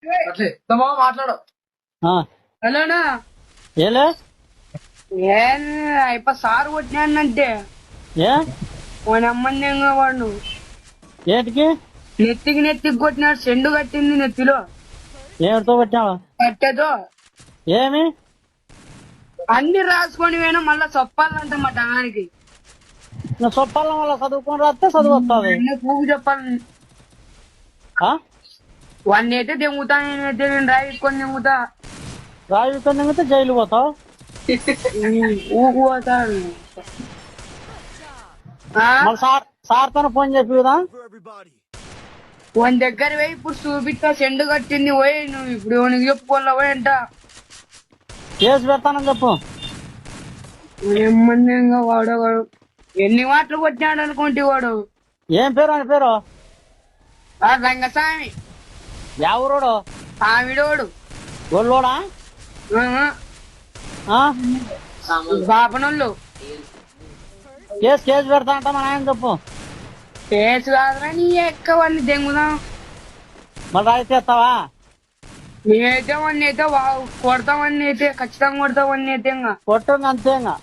మాట్లాడు. హలోనా ఏలే ఏం అయిపో సారు కొట్టినానంటే మన అమ్మని వాడు ఏంటికి నెత్తికి కొట్టినాడు. చెండు కట్టింది నెత్తిలో. ఏమిటితో కొట్టావా? కట్టేదో ఏమి అన్ని రాసుకొని పోయినా మళ్ళా చెప్పాలంట మా టయానికి. చొప్పాల వల్ల చదువుకొని రాస్తే చదువు వస్తుంది. పూగు చెప్పాలి. వాడిని అయితే దెంగుతా, నేనైతే నేను రాయించుకొని దెంగుతా. రాజుకొని దిగితే జైలు పోతావు. ఊగు పోతాడు. సార్తో ఫోన్ చెప్పి కదా వాని దగ్గర పోయి ఇప్పుడు చూపిస్తా. చెండు కట్టింది పోయి నువ్వు ఇప్పుడు నీకు చెప్పుకోలే పోయి అంట. కేసు పెడతానని చెప్పు. ఏమన్నా వాడు ఎన్ని మాటలు కొట్టినాడు అనుకుంటే వాడు. ఏం పేరు అని పేరు? రంగస్వామి. ఎవరోడు? ఆవిడోడు. ఒళ్ళోడా? బాపనోళ్ళు. కేసు పెడతా అంట మన ఆయన చెప్పు. కేసు కాదురా నీ ఎక్కవన్నీ దెంగుదాం. మళ్ళీ రాయితే ఇస్తావా? నేనైతే వాడిని అయితే కొడతామని అయితే ఖచ్చితంగా కొడతామని అయితే ఇంకా కొట్టు అంతే ఇంకా.